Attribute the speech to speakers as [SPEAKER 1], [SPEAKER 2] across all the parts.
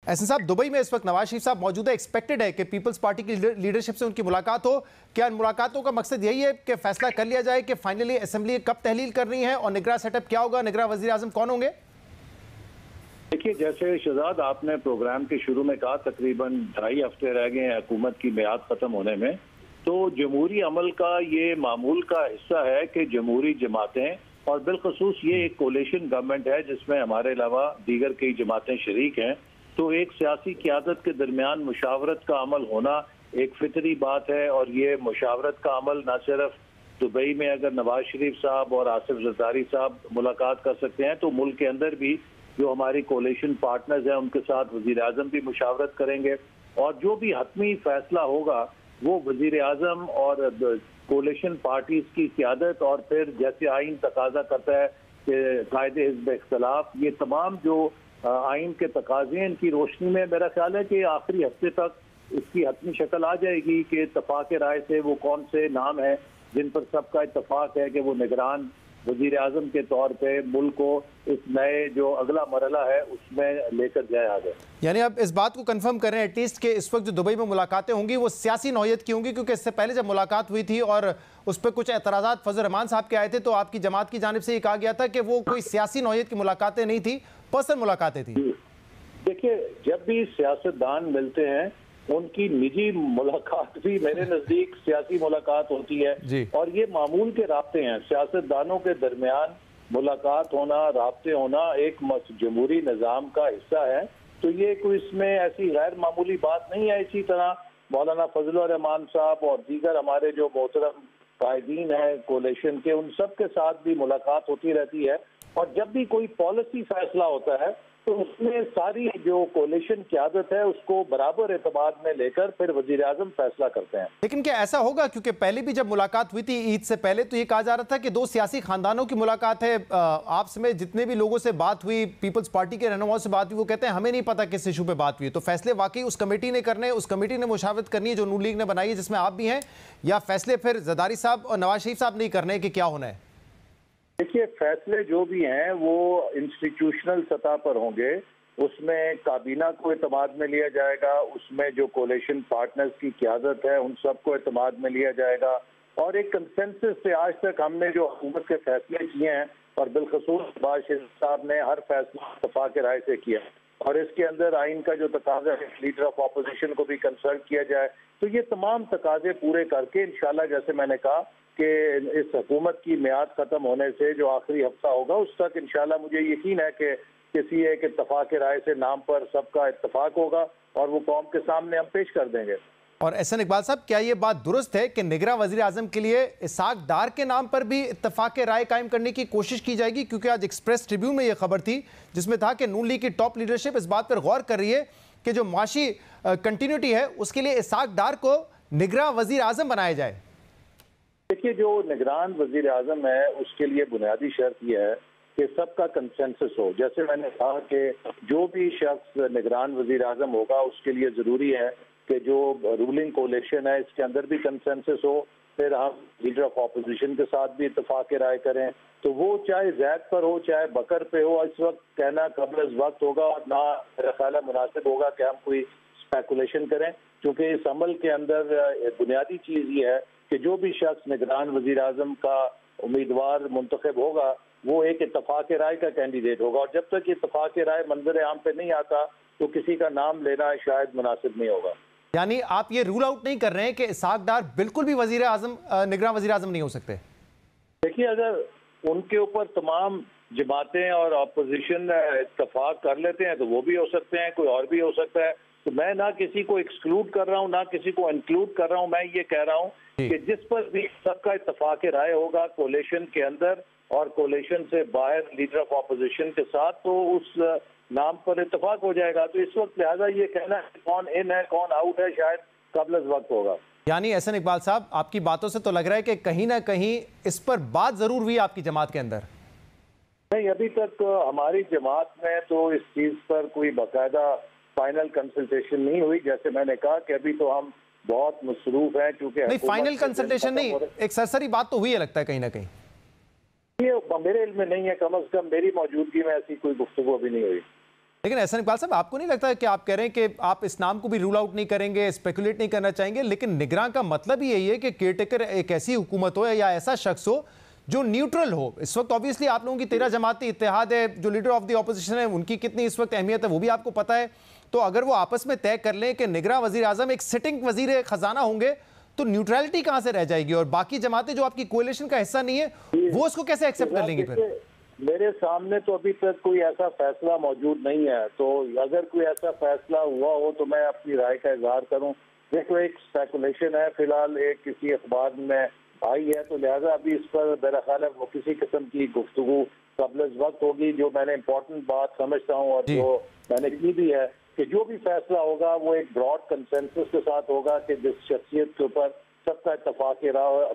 [SPEAKER 1] एहसन साहब, दुबई में इस वक्त नवाज शरीफ साहब मौजूद है। एक्सपेक्टेड है कि पीपल्स पार्टी की लीडरशिप से उनकी मुलाकात हो। क्या इन मुलाकातों का मकसद यही है कि फैसला कर लिया जाए कि फाइनली असेंबली कब तहलील करनी है और निगरान सेटअप क्या होगा, निगरान वजीर आजम कौन होंगे?
[SPEAKER 2] देखिए, जैसे शहजाद आपने प्रोग्राम के शुरू में कहा, तकरीबन 2.5 हफ्ते रह गए हैं हुकूमत की मियाद खत्म होने में। तो जमहूरी अमल का ये मामूल का हिस्सा है कि जमहूरी जमातें, और बिलखसूस ये एक कोलिशन गवर्नमेंट है जिसमें हमारे अलावा दीगर कई जमातें शरीक हैं, तो एक सियासी क़यादत के दरमियान मुशावरत का अमल होना एक फितरी बात है। और ये मुशावरत का अमल न सिर्फ दुबई में अगर नवाज शरीफ साहब और आसिफ जरदारी साहब मुलाकात कर सकते हैं, तो मुल्क के अंदर भी जो हमारी कोलिशन पार्टनर्स हैं उनके साथ वजीर आजम भी मुशावरत करेंगे। और जो भी हतमी फैसला होगा वो वजीर आजम और कोलिशन पार्टीज की क़यादत, और फिर जैसे आइन तकाजा करता है कि कायदे हिज़्ब इख्तिलाफ, ये तमाम जो आइन के तकाजे इनकी रोशनी में मेरा ख्याल है कि आखिरी हफ्ते तक इसकी हतमी शक्ल आ जाएगी कि इत्तफाक राय से वो कौन से नाम है जिन पर सबका इत्तफाक है कि वो निगरान वजीर आजम के तौर पे मुल्क को इस नए जो अगला मरहला है उसमें लेकर जाए आगे।
[SPEAKER 1] यानी आप इस बात को कंफर्म कर रहे हैं एटलीस्ट कि इस वक्त जो दुबई में मुलाकातें होंगी वो सियासी नौयत की होंगी, क्योंकि इससे पहले जब मुलाकात हुई थी और उस पर कुछ एतराज़ात फजल रहमान साहब के आए थे तो आपकी जमात की जानिब से ये कहा गया था कि वो कोई सियासी नौयत की मुलाकातें नहीं थी, पर्सनल मुलाकातें थी।
[SPEAKER 2] देखिए, जब भी सियासतदान मिलते हैं उनकी निजी मुलाकात भी मेरे नजदीक सियासी मुलाकात होती है, और ये मामूल के राब्ते हैं। सियासतदानों के दरमियान मुलाकात होना, राब्ते होना एक जमहूरी निज़ाम का हिस्सा है, तो ये कोई इसमें ऐसी गैर मामूली बात नहीं है। इसी तरह मौलाना फजल रहमान साहब और दीगर हमारे जो मोहतरम कायदीन हैं कोलिशन के, उन सब के साथ भी मुलाकात होती रहती है। और जब भी कोई पॉलिसी फैसला होता है तो उसमें सारी जो कोलिशन क़यादत है उसको बराबर एतमाद में लेकर फिर वजीर आजम फैसला करते हैं।
[SPEAKER 1] लेकिन क्या ऐसा होगा, क्योंकि पहले भी जब मुलाकात हुई थी ईद से पहले तो ये कहा जा रहा था कि दो सियासी खानदानों की मुलाकात है, आपस में जितने भी लोगों से बात हुई, पीपल्स पार्टी के रहनुमाओं से बात हुई, वो कहते हैं हमें नहीं पता किस इशू पे बात हुई। तो फैसले वाकई उस कमेटी ने करने, उस कमेटी ने मुशावरत करनी है जो नून लीग ने बनाई है जिसमें आप भी हैं, या फैसले फिर जरदारी साहब और नवाज शरीफ साहब नहीं करने कि क्या होना है?
[SPEAKER 2] देखिए, फैसले जो भी हैं वो इंस्टीट्यूशनल सतह पर होंगे, उसमें काबीना को एतमाद में लिया जाएगा, उसमें जो कोलिशन पार्टनर्स की क़यादत है उन सबको एतमाद में लिया जाएगा। और एक कंसेंसस से आज तक हमने जो हुकूमत के फैसले किए हैं, और बिलखसूस नवाज शरीफ साहब ने हर फैसला इत्तफाक राय से किया, और इसके अंदर आइन का जो तकाजा है लीडर ऑफ अपोजिशन को भी कंसल्ट किया जाए, तो ये तमाम तकाजे पूरे करके इंशाल्लाह, जैसे मैंने कहा कि इस हुकूमत की मियाद खत्म होने से जो आखिरी हफ्ता होगा उस तक इंशाल्लाह मुझे यकीन है कि किसी एक इत्तफाक राय से नाम पर सबका इत्तफाक होगा और वो कौम के सामने हम पेश कर देंगे।
[SPEAKER 1] और एहसन इकबाल साहब, क्या ये बात दुरुस्त है कि निगरान वजीर आजम के लिए इसाक डार के नाम पर भी इत्तफाक राय कायम करने की कोशिश की जाएगी? क्योंकि आज एक्सप्रेस ट्रिब्यून में यह खबर थी जिसमें था कि नून लीग की टॉप लीडरशिप इस बात पर गौर कर रही है कि जो माशी कंटिन्यूटी है उसके लिए इसाक डार को निगरान वजीर आजम बनाया जाए।
[SPEAKER 2] देखिए, जो निगरान वजीर आजम है उसके लिए बुनियादी शर्त यह है कि सबका कंसेंसस हो। जैसे मैंने कहा कि जो भी शख्स निगरान वजीर आजम होगा उसके लिए ज़रूरी है कि जो रूलिंग कोलिशन है इसके अंदर भी कंसेंसस हो, फिर हम लीडर ऑफ अपोजिशन के साथ भी इत्तफाक राय करें, तो वो चाहे जैद पर हो चाहे बकर पे हो। इस वक्त कहना कबल वक्त होगा और ना मेरा ख्याल है मुनासिब होगा कि हम कोई स्पेकुलेशन करें, क्योंकि इस अमल के अंदर बुनियादी चीज़ ये है कि जो भी शख्स निगरान वजीर आजम का उम्मीदवार मुंतखब होगा वो एक इत्तफाक राय का कैंडिडेट होगा, और जब तक इत्तफाक राय मंजर आम पे नहीं आता तो किसी का नाम लेना शायद मुनासिब नहीं होगा।
[SPEAKER 1] यानी आप ये रूल आउट नहीं कर रहे हैं कि इसाक डार बिल्कुल भी वजीर आजम, निगरान वजीर आजम नहीं हो सकते?
[SPEAKER 2] देखिए, अगर उनके ऊपर तमाम जमातें और अपोजिशन इत्तफाक कर लेते हैं तो वो भी हो सकते हैं, कोई और भी हो सकता है। तो मैं ना किसी को एक्सक्लूड कर रहा हूँ ना किसी को इंक्लूड कर रहा हूँ, मैं ये कह रहा हूँ कि जिस पर भी सबका इत्तफाक राय होगा कोलिशन के अंदर और कोलिशन से बाहर लीडर ऑफ अपोजिशन के साथ, तो उस नाम पर इत्तफाक हो जाएगा। तो इस वक्त लिहाजा ये कहना कौन इन है कौन आउट है शायद कबल वक्त होगा।
[SPEAKER 1] यानी एहसन इकबाल साहब, आपकी बातों से तो लग रहा है कि कहीं ना कहीं इस पर बात जरूर हुई आपकी जमात के अंदर?
[SPEAKER 2] नहीं, अभी तक हमारी जमात में तो इस चीज पर कोई बाकायदा फाइनल कंसल्टेशन नहीं हुई। जैसे मैंने कहा कि अभी तो हम बहुत मसरूफ हैं, क्योंकि
[SPEAKER 1] नहीं, फाइनल कंसल्टेशन नहीं, एक सरसरी बात तो हुई है लगता है कहीं ना कहीं।
[SPEAKER 2] ये मेरे इल्म में नहीं है, कम अज कम मेरी मौजूदगी में ऐसी कोई गुफ्तगू अभी नहीं हुई।
[SPEAKER 1] लेकिन एहसान इकबाल साहब, आपको नहीं लगता कि आप कह रहे हैं कि आप इस नाम को भी रूल आउट नहीं करेंगे, स्पेकुलेट नहीं करना चाहेंगे, लेकिन निगरान का मतलब ही यही है कि केयरटेकर एक ऐसी हुकूमत हो या ऐसा शख्स हो जो न्यूट्रल हो। इस वक्त ऑब्वियसली आप लोगों की 13 जमाती इत्तेहाद है, जो लीडर ऑफ द ऑपोजिशन है उनकी कितनी इस वक्त अहमियत है वो भी आपको पता है। तो अगर वो आपस में तय कर लें कि निगरान वजीर आजम एक सिटिंग वजीर खजाना होंगे, तो न्यूट्रलिटी कहां से रह जाएगी? और बाकी जमातें जो आपकी कोalition का हिस्सा नहीं है वो उसको कैसे एक्सेप्ट कर लेंगी फिर?
[SPEAKER 2] मेरे सामने तो अभी तक कोई ऐसा फैसला मौजूद नहीं है, तो अगर कोई ऐसा फैसला हुआ हो तो मैं अपनी राय का इजहार करूं। देखो, एक स्पेकुलेशन है, फिलहाल एक किसी अखबार में आई है, तो लिहाजा अभी इस पर मेरा ख्याल है वो किसी किस्म की गुफ्तगू कबल वक्त होगी। जो मैंने इम्पोर्टेंट बात समझता हूँ और जो मैंने की भी है कि जो भी फैसला होगा वो एक ब्रॉड कंसेंसस के साथ होगा कि जिस शख्सियत के ऊपर सबका इत्तफाक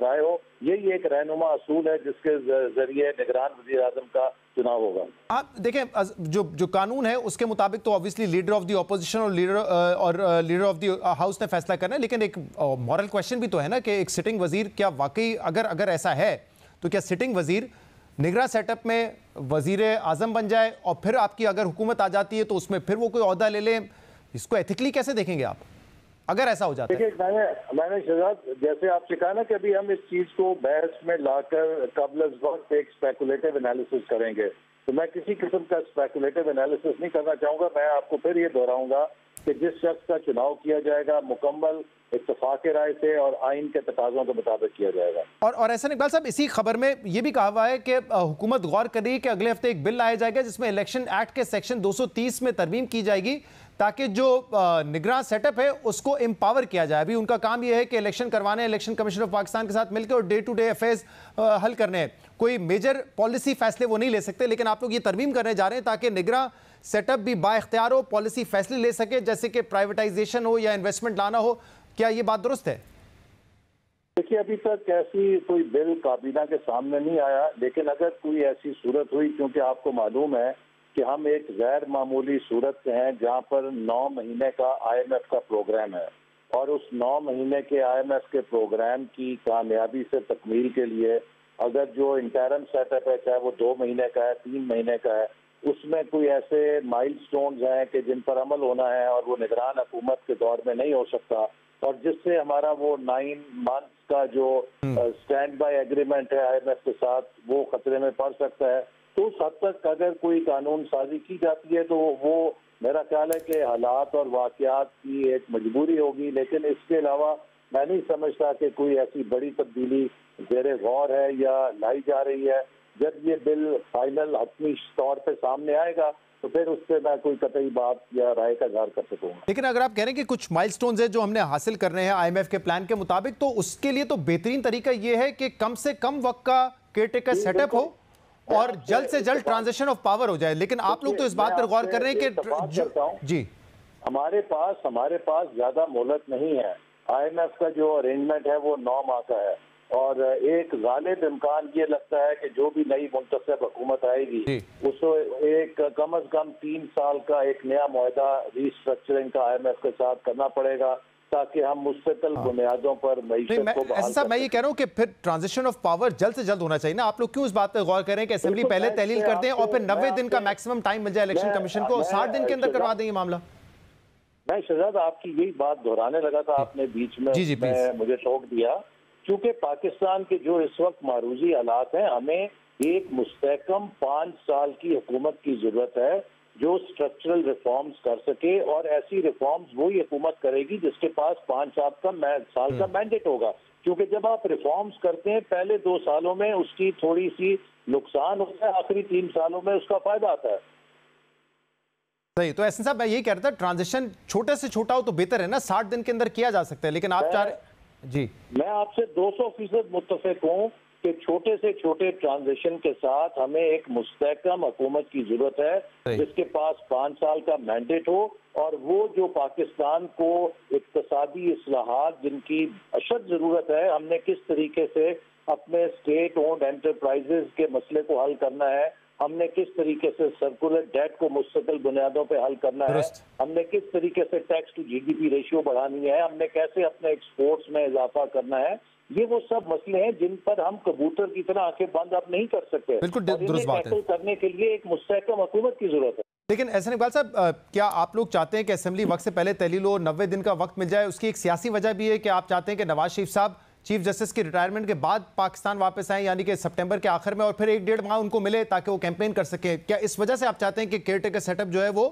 [SPEAKER 2] राय हो। यही एक रहनुमा असूल है जिसके जरिए निगरान वजीर आजम का चुनाव होगा।
[SPEAKER 1] आप देखें, जो कानून है उसके मुताबिक तो obviously leader of the opposition और लीडर ऑफ द हाउस ने फैसला करना है, लेकिन एक मॉरल क्वेश्चन भी तो है ना कि एक सिटिंग वजीर क्या वाकई अगर ऐसा है तो क्या सिटिंग वजीर निगरान सेटअप में वजीर आजम बन जाए और फिर आपकी अगर हुकूमत आ जाती है तो उसमें फिर वो कोई ओहदा ले ले? इसको एथिकली कैसे देखेंगे आप अगर ऐसा हो जाता है?
[SPEAKER 2] देखिए, मैंने शहजाद जैसे आपसे कहा ना कि अभी हम इस चीज को बहस में लाकर कबल वक्त एक स्पेकुलेटिव एनालिसिस करेंगे, तो मैं किसी किस्म का स्पेकुलेटिव एनालिसिस नहीं करना चाहूंगा। मैं आपको फिर ये दोहराऊंगा कि जिस शख्स का चुनाव किया जाएगा मुकम्मल इत्तफाक राय से और आइन के तकाजों के मुताबिक किया जाएगा।
[SPEAKER 1] और एहसान इकबाल साहब, इसी खबर में यह भी कहा हुआ है कि हुकूमत गौर कर रही है कि अगले हफ्ते एक बिल लाया जाएगा जिसमें इलेक्शन एक्ट के सेक्शन 230 में तरमीम की जाएगी ताकि जो निगरान सेटअप है उसको एम्पावर किया जाए। अभी उनका काम यह है कि इलेक्शन करवाने, इलेक्शन कमीशन ऑफ पाकिस्तान के साथ मिलकर और डे टू डे अफेयर्स हल करने हैं। कोई मेजर पॉलिसी फैसले वो नहीं ले सकते, लेकिन आप लोग ये तरमीम करने जा रहे हैं ताकि निगरान सेटअप भी बाइख्तियार हो, पॉलिसी फैसले ले सके, जैसे कि प्राइवेटाइजेशन हो या इन्वेस्टमेंट लाना हो। क्या ये बात दुरुस्त है?
[SPEAKER 2] देखिए, अभी तक ऐसी कोई बिल काबीना के सामने नहीं आया, लेकिन अगर कोई ऐसी सूरत हुई, क्योंकि आपको मालूम है कि हम एक गैर मामूली सूरत से हैं जहां पर 9 महीने का IMF का प्रोग्राम है, और उस 9 महीने के IMF के प्रोग्राम की कामयाबी से तकमील के लिए अगर जो इंटरम सेटअप है, चाहे वो 2 महीने का है, 3 महीने का है, उसमें कोई ऐसे माइलस्टोन्स हैं कि जिन पर अमल होना है और वो निगरान हुकूमत के दौर में नहीं हो सकता, और जिससे हमारा वो 9 मंथ्स का जो स्टैंड बाय एग्रीमेंट है IMF के साथ वो खतरे में पड़ सकता है, तो उस हद तक अगर कोई कानून साजी की जाती है तो वो मेरा ख्याल है कि हालात और वाकयात की एक मजबूरी होगी। लेकिन इसके अलावा मैं नहीं समझता कि कोई ऐसी बड़ी तब्दीली ज़ेरे गौर है या लाई जा रही है। जब ये बिल फाइनल हतमी तौर पे सामने आएगा तो फिर उस पर मैं कोई कतई बात या राय का इज़हार कर सकूंगा।
[SPEAKER 1] लेकिन अगर आप कह रहे हैं कि कुछ माइलस्टोन्स हैं जो हमने हासिल करने हैं IMF के प्लान के मुताबिक, तो उसके लिए तो बेहतरीन तरीका ये है कि कम से कम वक्त का केयरटेकर सेटअप हो और जल्द से जल्द ट्रांजिशन ऑफ पावर हो जाए। लेकिन आप लोग तो इस बात पर गौर कर रहे हैं कि जी
[SPEAKER 2] हमारे पास ज्यादा मोहलत नहीं है। IMF का जो अरेंजमेंट है वो 9 माह का है, और एक गालिब इम्कान ये लगता है कि जो भी नई मुंतखब हुकूमत आएगी उसको एक कम अज कम 3 साल का एक नया मुआहदा रीस्ट्रक्चरिंग का IMF के साथ करना पड़ेगा ताकि हम मुस्तकिल बुनियादों पर मईशत को बहाल कर।
[SPEAKER 1] मैं ये कह रहा हूँ कि फिर ट्रांजिशन ऑफ पावर जल्द से जल्द होना चाहिए ना। आप लोग क्यों इस बात पर गौर करें कि असेंबली पहले तहलील कर दें और फिर 90 दिन का मैक्सिमम टाइम मिल जाए इलेक्शन कमीशन को, 60 दिन के अंदर करवा दें ये मामला?
[SPEAKER 2] मैं शहजाद आपकी यही बात दोहराने लगा था, आपने बीच में मुझे टोक दिया। क्योंकि पाकिस्तान के जो इस वक्त मारूजी हालात हैं, हमें एक मुस्तहकम 5 साल की हुकूमत की जरूरत है जो स्ट्रक्चरल रिफॉर्म्स कर सके, और ऐसी रिफॉर्म्स वही हुकूमत करेगी जिसके पास 5 साल का मैंडेट होगा। क्योंकि जब आप रिफॉर्म्स करते हैं पहले 2 सालों में उसकी थोड़ी सी नुकसान होता है, आखिरी 3 सालों में उसका फायदा आता है।
[SPEAKER 1] सही। तो एहसान साहब, मैं यही कह रहा था, ट्रांजिशन छोटे से छोटा हो तो बेहतर है ना, 60 दिन के अंदर किया जा सकता है, लेकिन आप चाह रहे जी।
[SPEAKER 2] मैं आपसे 200% मुत्तफिक हूँ कि छोटे से छोटे ट्रांजिशन के साथ हमें एक मुस्तहकम हुकूमत की जरूरत है जिसके पास 5 साल का मैंडेट हो, और वो जो पाकिस्तान को इक्तिसादी इस्लाहात जिनकी अशद जरूरत है, हमने किस तरीके से अपने स्टेट ओन्ड एंटरप्राइजेज के मसले को हल करना है, हमने किस तरीके से सर्कुलर डेट को मुस्तकिल बुनियादों पे हल करना है, हमने किस तरीके से टैक्स टू GDP रेशियो बढ़ानी है, हमने कैसे अपने एक्सपोर्ट्स में इजाफा करना है, ये वो सब मसले हैं जिन पर हम कबूतर की तरह आंखें बंद आप नहीं कर सकते।
[SPEAKER 1] बिल्कुल दुरुस्त बात है।
[SPEAKER 2] करने के लिए एक मुस्तहकम हुकूमत की जरूरत है।
[SPEAKER 1] लेकिन एहसन इकबाल साहब, क्या आप लोग चाहते हैं कि असेंबली वक्त से पहले तहलील हो, 90 दिन का वक्त मिल जाए? उसकी एक सियासी वजह भी है कि आप चाहते हैं कि नवाज शरीफ साहब चीफ जस्टिस की रिटायरमेंट के बाद पाकिस्तान वापस आए, यानी कि सितंबर के आखिर में, और फिर 1-1.5 माह उनको मिले ताकि वो कैंपेन कर सके। क्या इस वजह से आप चाहते हैं कि केयरटेकर सेटअप जो है वो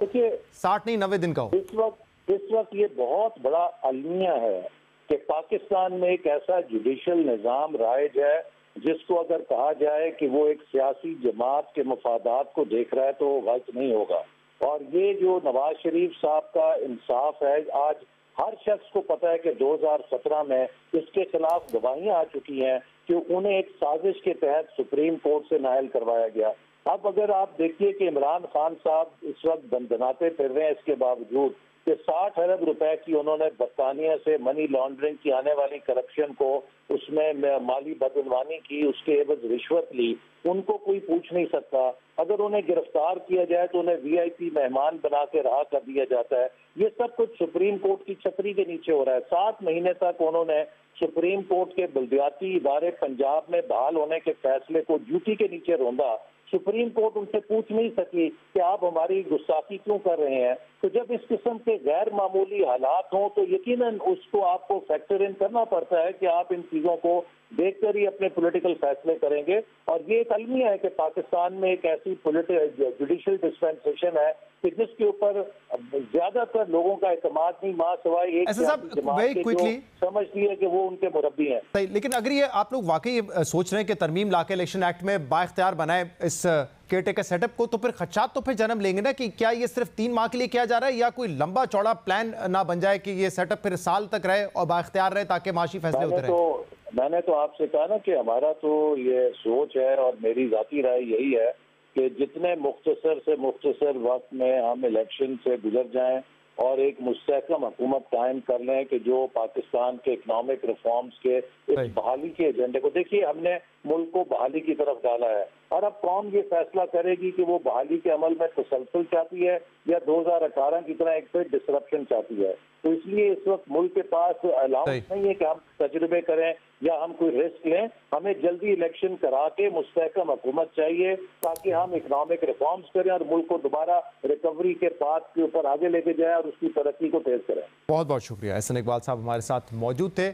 [SPEAKER 1] 60 नहीं 90 दिन का हो?
[SPEAKER 2] इस वक्त ये बहुत बड़ा अलमिया है कि पाकिस्तान में एक ऐसा जुडिशल निज़ाम राइज है जिसको अगर कहा जाए कि वो एक सियासी जमात के मफादात को देख रहा है तो गलत नहीं होगा। और ये जो नवाज शरीफ साहब का इंसाफ है, आज हर शख्स को पता है कि 2017 में इसके खिलाफ गवाहियां आ चुकी हैं कि उन्हें एक साजिश के तहत सुप्रीम कोर्ट से नायल करवाया गया। अब अगर आप देखिए कि इमरान खान साहब इस वक्त दंदनाते फिर रहे हैं, इसके बावजूद कि 60 अरब रुपए की उन्होंने बरतानिया से मनी लॉन्ड्रिंग की आने वाली करप्शन को, उसमें माली बदनवानी की, उसके एवज रिश्वत ली, उनको कोई पूछ नहीं सकता। अगर उन्हें गिरफ्तार किया जाए तो उन्हें वीआईपी मेहमान बना के रहा कर दिया जाता है। ये सब कुछ सुप्रीम कोर्ट की छतरी के नीचे हो रहा है। 7 महीने तक उन्होंने सुप्रीम कोर्ट के बल्दियाती इदारे पंजाब में बहाल होने के फैसले को जूती के नीचे रौंदा। सुप्रीम कोर्ट उनसे पूछ नहीं सकी कि आप हमारी गुस्ताखी क्यों कर रहे हैं। तो जब इस किस्म के गैर मामूली हालात हों तो यकीनन उसको आपको फैक्टर इन करना पड़ता है कि आप इन चीजों को देखकर ही अपने पॉलिटिकल फैसले करेंगे। और ये एक अलमिया है कि पाकिस्तान में एक ऐसी जुडिशल डिस्पेंसेशन है कि जिसके ऊपर ज्यादातर लोगों का एतमाद नहीं, मां सवाए एक जमात के जो समझ लिए कि वो उनके मुरब्बी हैं।
[SPEAKER 1] सही, लेकिन अगर ये आप लोग वाकई सोच रहे हैं कि तरमीम लाके इलेक्शन एक्ट में बाइख्तियार बनाए इस केयरटेकर सेटअप को, तो फिर खदशात तो फिर जन्म लेंगे ना कि क्या ये सिर्फ 3 माह के लिए किया जा रहा है या कोई लंबा चौड़ा प्लान ना बन जाए कि ये सेटअप फिर साल तक रहे और बाइख्तियार रहे ताकि माशी फैसले होते रहे।
[SPEAKER 2] मैंने तो आपसे कहा ना कि हमारा तो ये सोच है और मेरी जाती राय यही है कि जितने मुख्तसर से मुख्तसर वक्त में हम इलेक्शन से गुजर जाएं और एक मुस्तहकम हुकूमत कायम कर लें कि जो पाकिस्तान के इकनॉमिक रिफॉर्म्स के इस बहाली के एजेंडे को, देखिए हमने मुल्क को बहाली की तरफ डाला है और अब कौम ये फैसला करेगी कि वो बहाली के अमल में तसलसल चाहती है या 2018 की तरह एक फिर डिसरप्शन चाहती है। तो इसलिए इस वक्त मुल्क के पास अलाउंस नहीं है कि हम तजुर्बे करें या हम कोई रिस्क लें। हमें जल्दी इलेक्शन करा के मुस्तहकम हुकूमत चाहिए ताकि हम इकनॉमिक रिफॉर्म्स करें और मुल्क को दोबारा रिकवरी के पाथ के ऊपर आगे लेके जाएं और उसकी तरक्की को तेज करें।
[SPEAKER 1] बहुत बहुत शुक्रिया। एहसन इकबाल साहब हमारे साथ मौजूद थे।